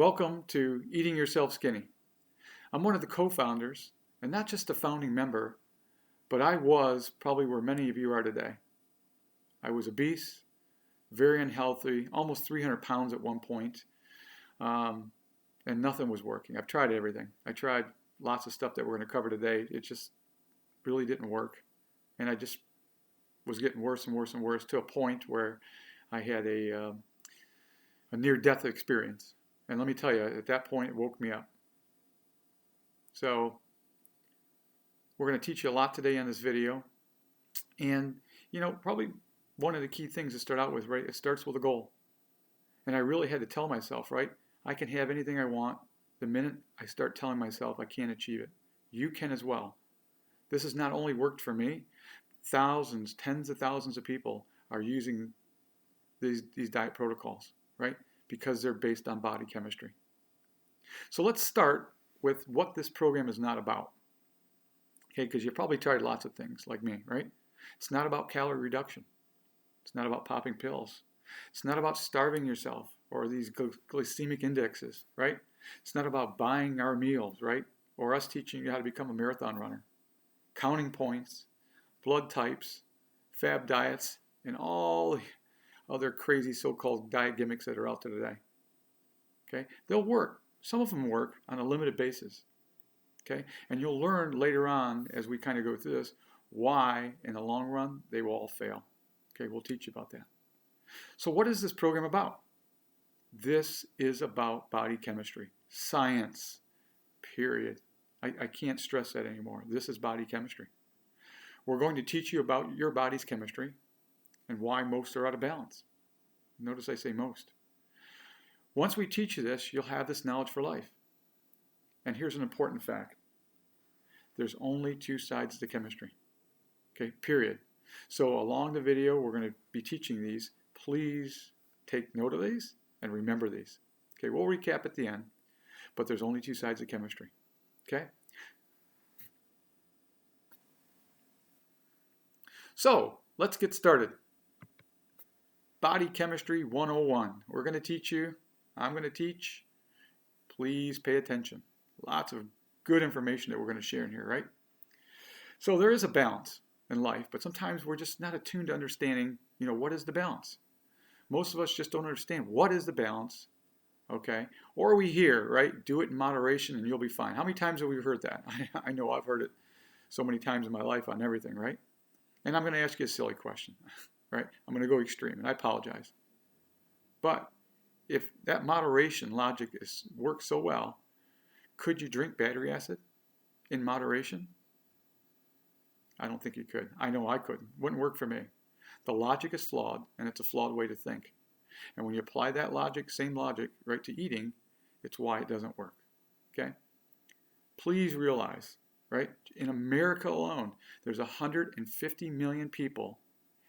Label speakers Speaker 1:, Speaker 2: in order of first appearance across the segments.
Speaker 1: Welcome to Eating Yourself Skinny. I'm one of the co-founders, and not just a founding member, but I was probably where many of you are today. I was obese, very unhealthy, almost 300 pounds at one point, and nothing was working. I've tried everything. I tried lots of stuff that we're going to cover today. It just really didn't work, and I just was getting worse and worse and worse to a point where I had a near-death experience. And let me tell you, at that point, it woke me up. So we're going to teach you a lot today on this video. And, probably one of the key things to start out with, right, it starts with a goal. And I really had to tell myself, right, I can have anything I want the minute I start telling myself I can't achieve it. You can as well. This has not only worked for me, thousands, tens of thousands of people are using these diet protocols, right? Because they're based on body chemistry. So let's start with what this program is not about. Okay, because you probably tried lots of things like me, right? It's not about calorie reduction. It's not about popping pills. It's not about starving yourself or these glycemic indexes, right? It's not about buying our meals, right? Or us teaching you how to become a marathon runner. Counting points, blood types, fab diets, and all other crazy so-called diet gimmicks that are out there today. Okay, they'll work. Some of them work on a limited basis. Okay, and you'll learn later on as we kind of go through this why in the long run they will all fail. Okay, we'll teach you about that. So what is this program about? This is about body chemistry, science, period. I can't stress that anymore. This is body chemistry. We're going to teach you about your body's chemistry and why most are out of balance. Notice I say most. Once we teach you this, you'll have this knowledge for life. And here's an important fact. There's only two sides to chemistry. Okay, period. So along the video, we're going to be teaching these. Please take note of these and remember these. Okay, we'll recap at the end, but there's only two sides of chemistry. Okay? So let's get started. Body Chemistry 101. We're going to teach you. I'm going to teach. Please pay attention. Lots of good information that we're going to share in here, right? So there is a balance in life, but sometimes we're just not attuned to understanding, what is the balance? Most of us just don't understand what is the balance, okay? Or we hear, right, do it in moderation and you'll be fine. How many times have we heard that? I know I've heard it so many times in my life on everything, right? And I'm going to ask you a silly question. Right? I'm going to go extreme, and I apologize. But if that moderation logic works so well, could you drink battery acid in moderation? I don't think you could. I know I couldn't. Wouldn't work for me. The logic is flawed, and it's a flawed way to think. And when you apply that logic, same logic, right, to eating, it's why it doesn't work. Okay? Please realize, right, in America alone, there's 150 million people,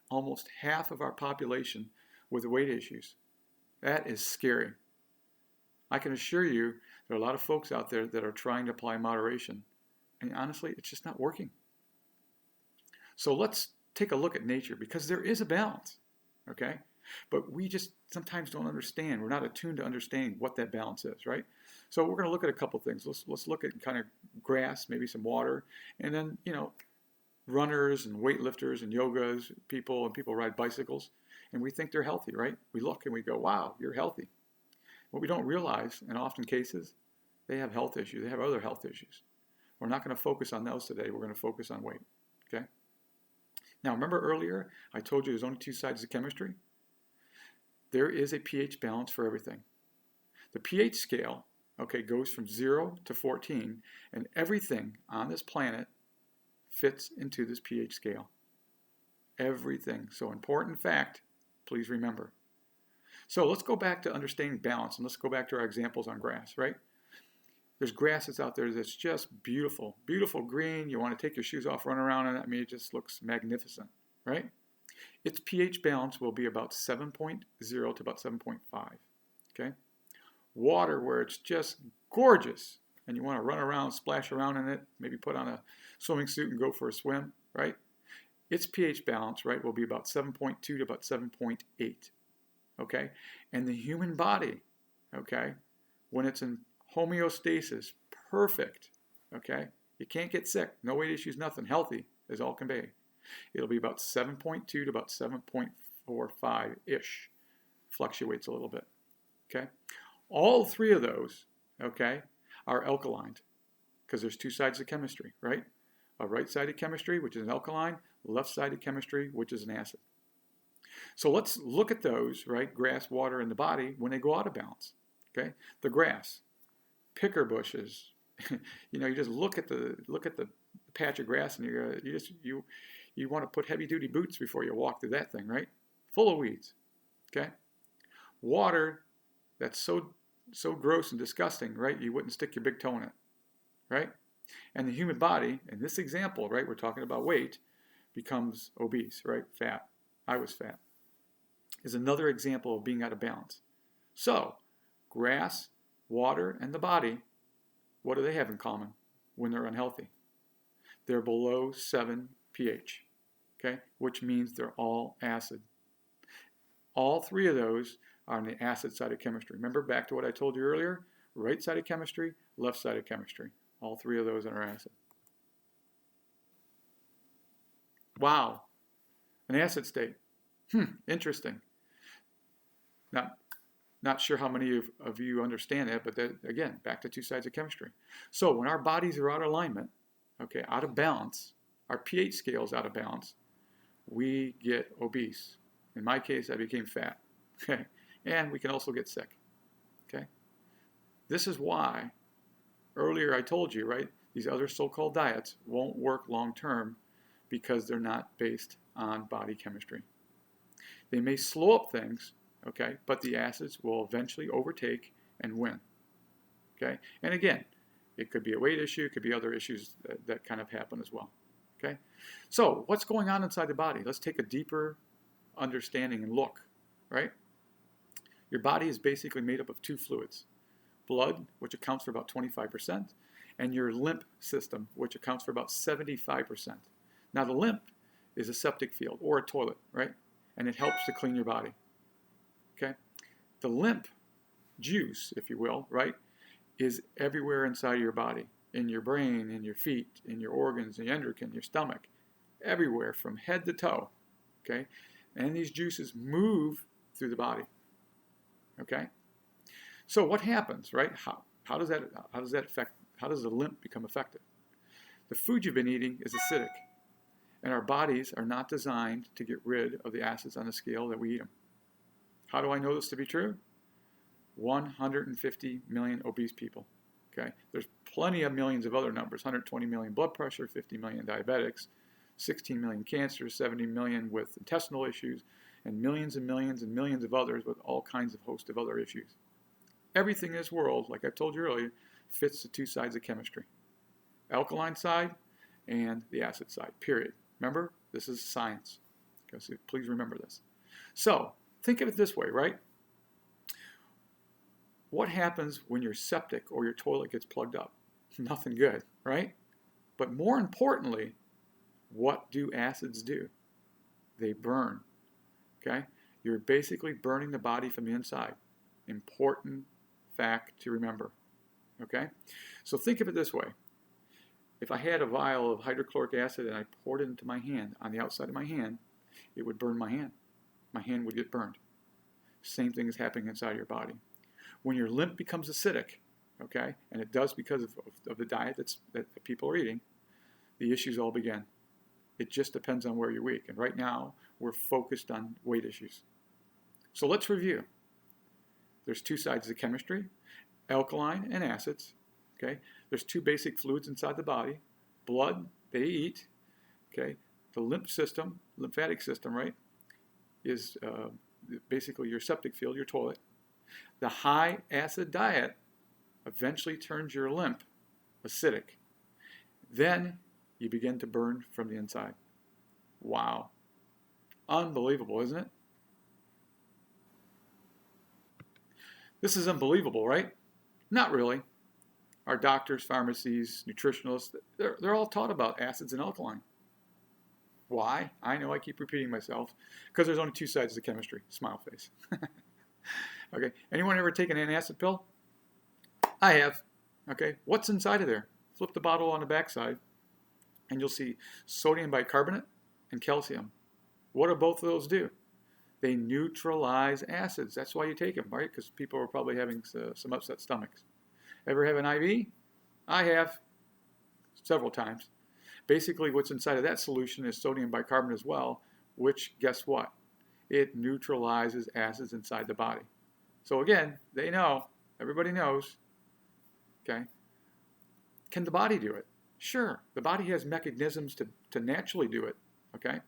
Speaker 1: almost half of our population, with weight issues. That is scary. I can assure you there are a lot of folks out there that are trying to apply moderation, and honestly, it's just not working. So let's take a look at nature, because there is a balance, okay? But we just sometimes don't understand. We're not attuned to understanding what that balance is, right? So we're going to look at a couple things. Let's look at kind of grass, maybe some water, and then, runners and weightlifters and yogas, people ride bicycles, and we think they're healthy, right? We look and we go, wow, you're healthy. What we don't realize, in often cases, they have health issues. They have other health issues. We're not going to focus on those today. We're going to focus on weight, okay? Now, remember earlier, I told you there's only two sides of chemistry? There is a pH balance for everything. The pH scale, okay, goes from 0 to 14, and everything on this planet fits into this pH scale. Everything. So important fact, please remember. So let's go back to understanding balance, and let's go back to our examples on grass, right? There's grass that's out there that's just beautiful, beautiful green. You want to take your shoes off, run around in it. I mean, it just looks magnificent, right? Its pH balance will be about 7.0 to about 7.5, okay? Water where it's just gorgeous, and you want to run around, splash around in it, maybe put on a swimming suit and go for a swim, right? Its pH balance, right, will be about 7.2 to about 7.8, okay? And the human body, okay, when it's in homeostasis, perfect, okay? You can't get sick, no weight issues, nothing, healthy as all can be. It'll be about 7.2 to about 7.45-ish, fluctuates a little bit, okay? All three of those, okay, are alkaline because there's two sides of chemistry, right? A right-sided chemistry, which is an alkaline, left-sided chemistry, which is an acid. So let's look at those, right? Grass, water, and the body when they go out of balance, okay? The grass, picker bushes, you know, you just look at the patch of grass and you want to put heavy-duty boots before you walk through that thing, right? Full of weeds, okay? Water, that's so gross and disgusting, right? You wouldn't stick your big toe in it, right? And the human body, in this example, right, we're talking about weight, becomes obese, right? Fat. I was fat. Is another example of being out of balance. So, grass, water, and the body, what do they have in common when they're unhealthy? They're below 7 pH, okay? Which means they're all acid. All three of those are on the acid side of chemistry. Remember back to what I told you earlier? Right side of chemistry, left side of chemistry. All three of those are acid. Wow, an acid state. Interesting. Not sure how many of you understand that, but that, again, back to two sides of chemistry. So when our bodies are out of alignment, okay, out of balance, our pH scale is out of balance, we get obese. In my case, I became fat, okay? And we can also get sick, okay? This is why earlier I told you, right, these other so-called diets won't work long-term because they're not based on body chemistry. They may slow up things, okay, but the acids will eventually overtake and win, okay? And again, it could be a weight issue, it could be other issues that kind of happen as well, okay? So what's going on inside the body? Let's take a deeper understanding and look, right? Your body is basically made up of two fluids, blood, which accounts for about 25%, and your lymph system, which accounts for about 75%. Now the lymph is a septic field or a toilet, right? And it helps to clean your body, okay? The lymph juice, if you will, right, is everywhere inside of your body, in your brain, in your feet, in your organs, in your endocrine, your stomach, everywhere from head to toe, okay? And these juices move through the body, okay? So what happens, right? How does that affect, how does the lymph become affected? The food you've been eating is acidic, and our bodies are not designed to get rid of the acids on the scale that we eat them. How do I know this to be true? 150 million obese people, okay? There's plenty of millions of other numbers, 120 million blood pressure, 50 million diabetics, 16 million cancers, 70 million with intestinal issues, and millions and millions and millions of others with all kinds of host of other issues. Everything in this world, like I told you earlier, fits the two sides of chemistry. Alkaline side and the acid side, period. Remember, this is science. Okay, so please remember this. So, think of it this way, right? What happens when your septic or your toilet gets plugged up? Nothing good, right? But more importantly, what do acids do? They burn, okay? You're basically burning the body from the inside. Important fact to remember, okay? So think of it this way. If I had a vial of hydrochloric acid and I poured it into my hand, on the outside of my hand, it would burn my hand. My hand would get burned. Same thing is happening inside your body. When your lymph becomes acidic, okay, and it does because of the diet that people are eating, the issues all begin. It just depends on where you're weak. And right now, we're focused on weight issues. So let's review. There's two sides of chemistry, alkaline and acids. Okay, there's two basic fluids inside the body. Blood, they eat. Okay, the lymphatic system, right, is basically your septic field, your toilet. The high acid diet eventually turns your lymph acidic. Then you begin to burn from the inside. Wow. Unbelievable, isn't it? This is unbelievable, right? Not really. Our doctors, pharmacies, nutritionalists, they're all taught about acids and alkaline. Why? I know I keep repeating myself. Because there's only two sides to chemistry. Smile face. Okay. Anyone ever taken an antacid pill? I have. Okay, what's inside of there? Flip the bottle on the backside, and you'll see sodium bicarbonate and calcium. What do both of those do? They neutralize acids. That's why you take them, right? Because people are probably having some upset stomachs. Ever have an IV? I have several times. Basically, what's inside of that solution is sodium bicarbonate as well, which, guess what? It neutralizes acids inside the body. So again, they know, everybody knows, okay? Can the body do it? Sure, the body has mechanisms to naturally do it, okay?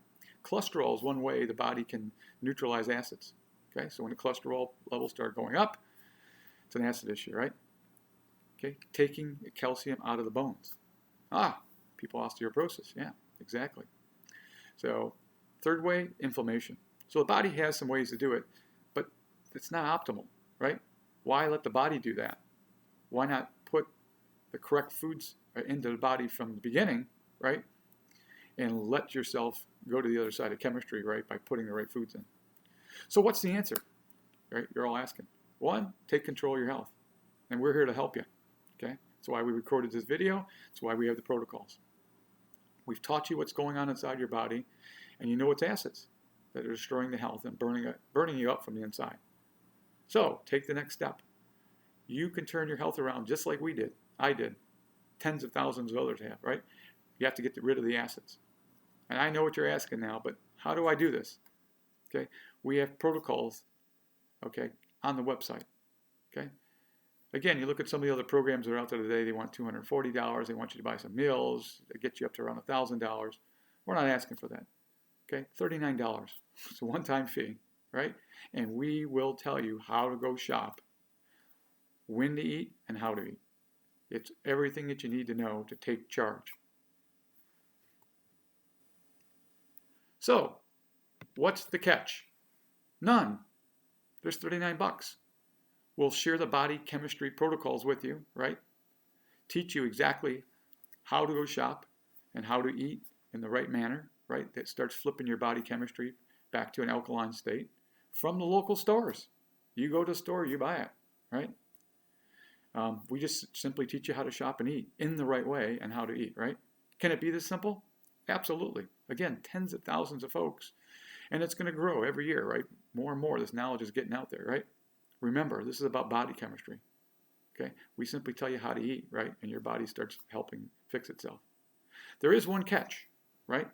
Speaker 1: Cholesterol is one way the body can neutralize acids, okay? So when the cholesterol levels start going up, it's an acid issue, right? Okay, taking calcium out of the bones. People osteoporosis, yeah, exactly. So third way, inflammation. So the body has some ways to do it, but it's not optimal, right? Why let the body do that? Why not put the correct foods into the body from the beginning, right? And let yourself go to the other side of chemistry, right, by putting the right foods in. So what's the answer, right? You're all asking. One, take control of your health. And we're here to help you, okay? That's why we recorded this video. That's why we have the protocols. We've taught you what's going on inside your body, and you know it's acids that are destroying the health and burning you up from the inside. So take the next step. You can turn your health around just like we did. I did. Tens of thousands of others have, right? You have to get rid of the acids. And I know what you're asking now, but how do I do this? Okay, we have protocols, okay, on the website, okay? Again, you look at some of the other programs that are out there today, they want $240, they want you to buy some meals, they get you up to around $1,000. We're not asking for that, okay? $39, it's a one-time fee, right? And we will tell you how to go shop, when to eat, and how to eat. It's everything that you need to know to take charge. So, what's the catch? None. There's 39 bucks. We'll share the body chemistry protocols with you, right? Teach you exactly how to go shop and how to eat in the right manner, right? That starts flipping your body chemistry back to an alkaline state from the local stores. You go to the store, you buy it, right? We just simply teach you how to shop and eat in the right way and how to eat, right? Can it be this simple? Absolutely. Again, tens of thousands of folks. And it's going to grow every year, right? More and more, this knowledge is getting out there, right? Remember, this is about body chemistry, okay? We simply tell you how to eat, right? And your body starts helping fix itself. There is one catch, right?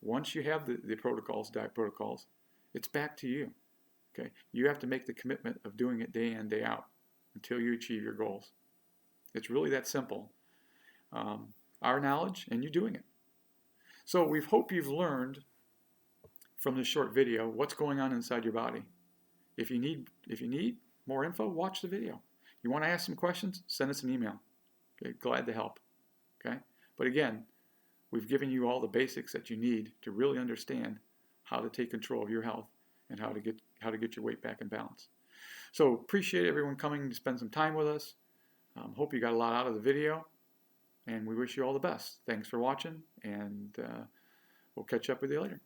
Speaker 1: Once you have the protocols, diet protocols, it's back to you, okay? You have to make the commitment of doing it day in, day out until you achieve your goals. It's really that simple. Our knowledge and you doing it. So we hope you've learned from this short video what's going on inside your body. If you need more info, watch the video. You want to ask some questions, send us an email. Okay, glad to help. Okay? But again, we've given you all the basics that you need to really understand how to take control of your health and how to get your weight back in balance. So appreciate everyone coming to spend some time with us. Hope you got a lot out of the video, and we wish you all the best. Thanks for watching, and we'll catch up with you later.